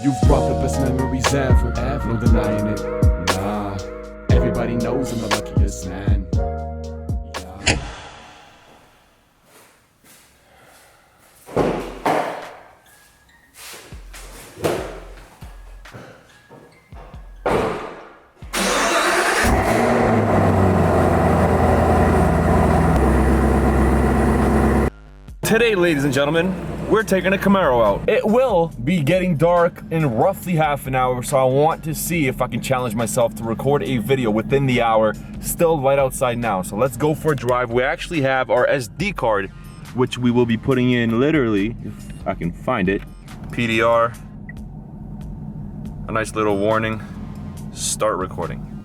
You've brought the best memories ever, no denying it. Nah, everybody knows I'm the luckiest man. Yeah. Today, ladies and gentlemen, we're taking a Camaro out. It will be getting dark in roughly half an hour, so I want to see if I can challenge myself to record a video within the hour. Still light outside now, so let's go for a drive. We actually have our SD card, which we will be putting in literally, if I can find it. PDR, a nice little warning, start recording.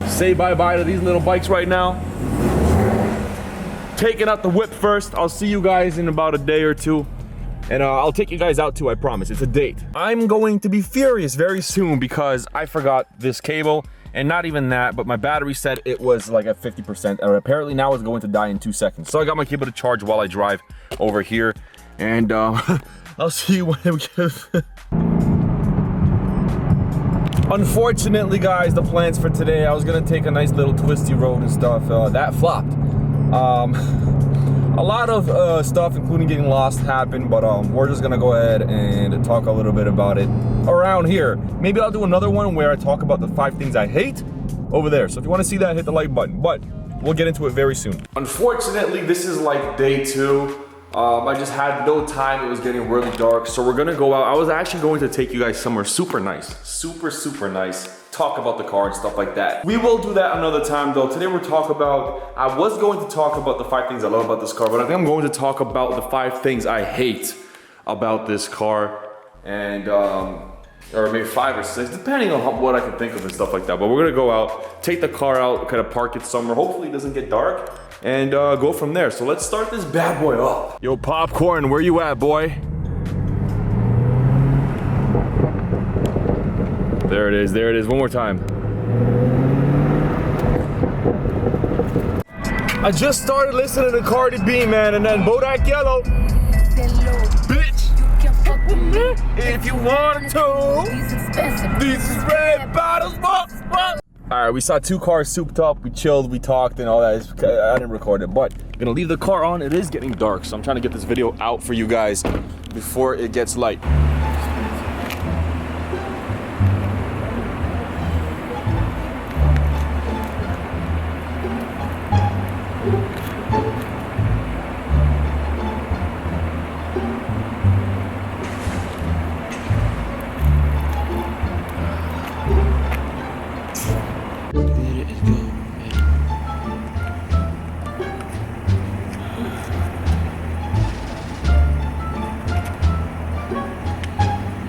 Say bye-bye to these little bikes right now. Taking out the whip first. I'll see you guys in about a day or two. And I'll take you guys out too, I promise. It's a date. I'm going to be furious very soon because I forgot this cable. And not even that, but my battery said it was like at 50%. And apparently now it's going to die in 2 seconds. So I got my cable to charge while I drive over here. And I'll see you when we get... Unfortunately, guys, the plans for today, I was gonna take a nice little twisty road and stuff. That flopped. A lot of stuff, including getting lost, happened, but we're just gonna go ahead and talk a little bit about it around here. Maybe I'll do another one where I talk about the 5 things I hate over there. So if you want to see that, hit the like button, but we'll get into it very soon. Unfortunately, this is like day 2. I just had no time. It was getting really dark, so we're gonna go out. I was actually going to take you guys somewhere super nice, super nice, talk about the car and stuff like that. We will do that another time though. Today we're talking about, I was going to talk about the 5 things I love about this car, but I think I'm going to talk about the 5 things I hate about this car, and or maybe 5 or 6, depending on what I can think of and stuff like that. But we're gonna go out, take the car out, kind of park it somewhere. Hopefully it doesn't get dark, and go from there. So let's start this bad boy up. Yo, Popcorn, where you at, boy? There it is, there it is, one more time. I just started listening to Cardi B, man, and then Bodak Yellow. Bitch, you can fuck with me if you want to. These is red bottles, All right, we saw 2 cars souped up, we chilled, we talked and all that. I didn't record it, but I'm gonna leave the car on. It is getting dark, so I'm trying to get this video out for you guys before it gets light.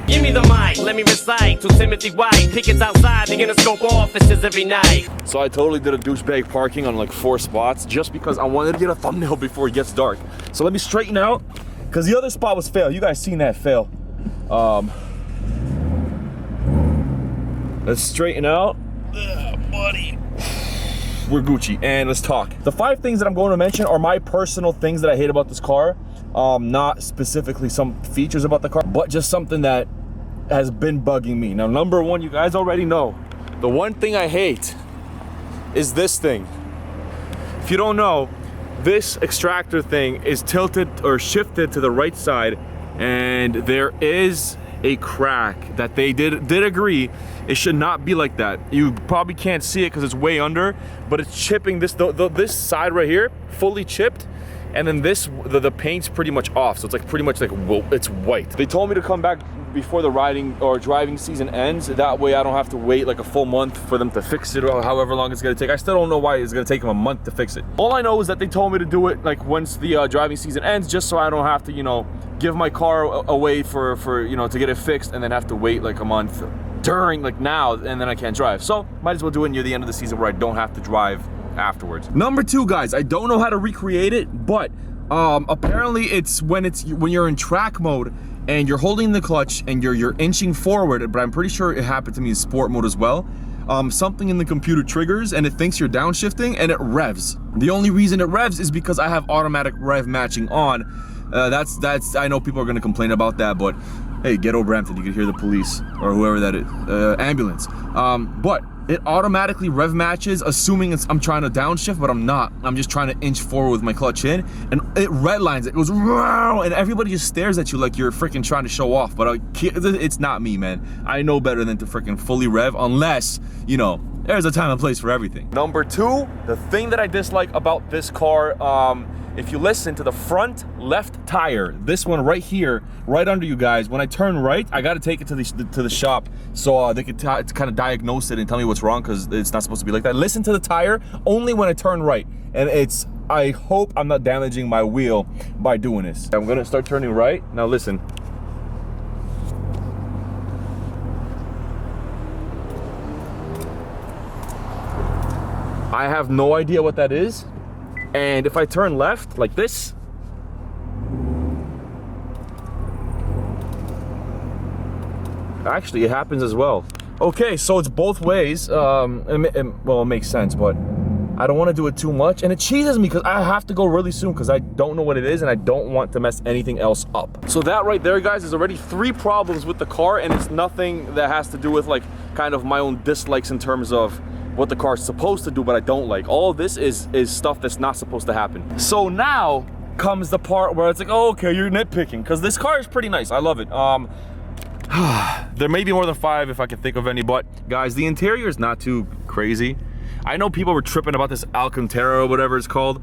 Give me the mic, let me recite to Timothy White. Tickets outside, they're gonna scope offices every night. So I totally did a douchebag parking on like 4 spots just because I wanted to get a thumbnail before it gets dark. So let me straighten out, because the other spot was fail. You guys seen that fail. Let's straighten out. Ugh, buddy. We're Gucci, and let's talk. The 5 things that I'm going to mention are my personal things that I hate about this car. Not specifically some features about the car, but just something that has been bugging me. Now, number 1, you guys already know. The one thing I hate is this thing. If you don't know, this extractor thing is tilted or shifted to the right side, and there is a crack that they did agree it should not be like that. You probably can't see it because it's way under, but it's chipping this this side right here, fully chipped. And then this, the paint's pretty much off, so it's like pretty much like, well, it's white. They told me to come back before the riding or driving season ends. That way I don't have to wait like a full month for them to fix it, or however long it's gonna take. I still don't know why it's gonna take them a month to fix it. All I know is that they told me to do it like once the driving season ends, just so I don't have to, you know, give my car away for you know, to get it fixed and then have to wait like a month during like now, and then I can't drive. So might as well do it near the end of the season where I don't have to drive afterwards. Number 2, guys, I don't know how to recreate it, but apparently it's when you're in track mode and you're holding the clutch and you're inching forward, but I'm pretty sure it happened to me in sport mode as well. Something in the computer triggers and it thinks you're downshifting and it revs. The only reason it revs is because I have automatic rev matching on. That's I know people are gonna complain about that, but hey, ghetto Brampton, you could hear the police or whoever that is, ambulance. But it automatically rev matches, assuming I'm trying to downshift, but I'm not. I'm just trying to inch forward with my clutch in, and it redlines it. It goes, wow, and everybody just stares at you like you're freaking trying to show off. But it's not me, man. I know better than to freaking fully rev, unless, you know, there's a time and place for everything. Number two, the thing that I dislike about this car, if you listen to the front left tire, this one right here, right under you guys, when I turn right, I gotta take it to the shop so they could kind of diagnose it and tell me what's wrong, because it's not supposed to be like that. Listen to the tire only when I turn right, and I hope I'm not damaging my wheel by doing this. I'm gonna start turning right. Now listen. I have no idea what that is. And if I turn left like this, actually it happens as well. Okay, so it's both ways. Well, it makes sense, but I don't want to do it too much, and it cheeses me because I have to go really soon because I don't know what it is and I don't want to mess anything else up. So that right there, guys, is already 3 problems with the car, and it's nothing that has to do with like kind of my own dislikes in terms of what the car is supposed to do, but I don't like. All this is stuff that's not supposed to happen. So now comes the part where it's like, oh, okay, you're nitpicking, because this car is pretty nice. I love it. There may be more than 5 if I can think of any, but guys, the interior is not too crazy. I know people were tripping about this Alcantara or whatever it's called,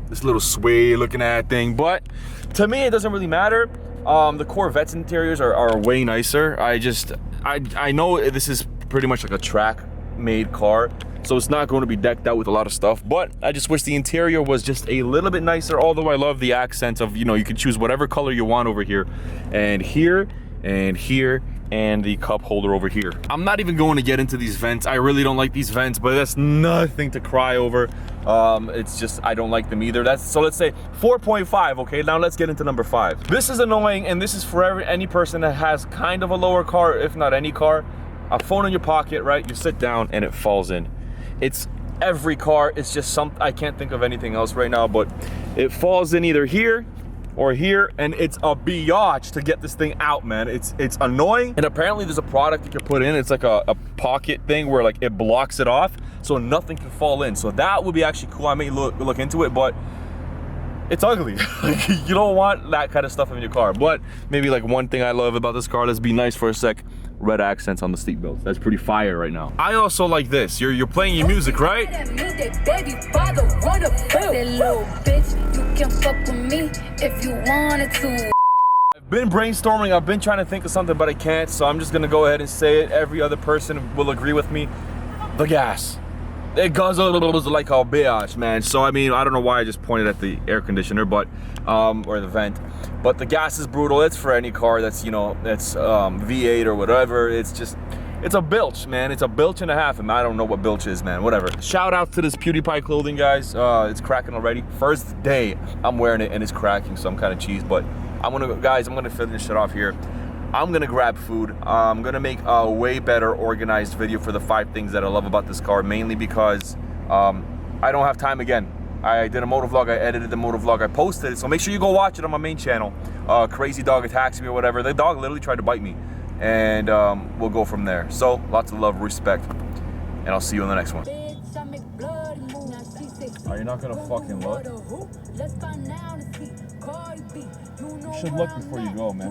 this little sway looking at thing, but to me it doesn't really matter. The Corvette's interiors are way nicer. I know this is pretty much like a track made car, so it's not going to be decked out with a lot of stuff, but I just wish the interior was just a little bit nicer, although I love the accents of, you know, you can choose whatever color you want over here and here and here and the cup holder over here. I'm not even going to get into these vents. I really don't like these vents, but that's nothing to cry over. It's just I don't like them either. So let's say 4.5. okay, now let's get into number 5. This is annoying, and this is for any person that has kind of a lower car, if not any car. A phone in your pocket, right? You sit down and it falls in. It's every car. It's just I can't think of anything else right now, but it falls in either here or here, and it's a biatch to get this thing out, man. It's annoying, and apparently there's a product you can put in. It's like a pocket thing where like it blocks it off so nothing can fall in. So that would be actually cool. I may look into it, but it's ugly. You don't want that kind of stuff in your car. But maybe like one thing I love about this car, let's be nice for a sec, red accents on the seat belts. That's pretty fire right now. I also like this. You're playing your music, right? I've been brainstorming, I've been trying to think of something, but I can't, so I'm just gonna go ahead and say it. Every other person will agree with me. The gas. It guzzles like a bitch, man. So I mean, I don't know why I just pointed at the air conditioner, but or the vent. But the gas is brutal. It's for any car that's, you know, that's V8 or whatever. It's a bilge, man. It's a bilge and a half, and I don't know what bilge is, man. Whatever. Shout out to this PewDiePie clothing, guys. It's cracking already. First day I'm wearing it and it's cracking, so I'm kind of cheesed. But I'm gonna finish it off here. I'm gonna grab food. I'm gonna make a way better organized video for the 5 things that I love about this car, mainly because I don't have time again. I did a motovlog, I edited the motovlog, I posted it, so make sure you go watch it on my main channel. Crazy dog attacks me or whatever. The dog literally tried to bite me, and we'll go from there. So lots of love, respect, and I'll see you in the next one. Are you not gonna fucking look? You should look before you go, man.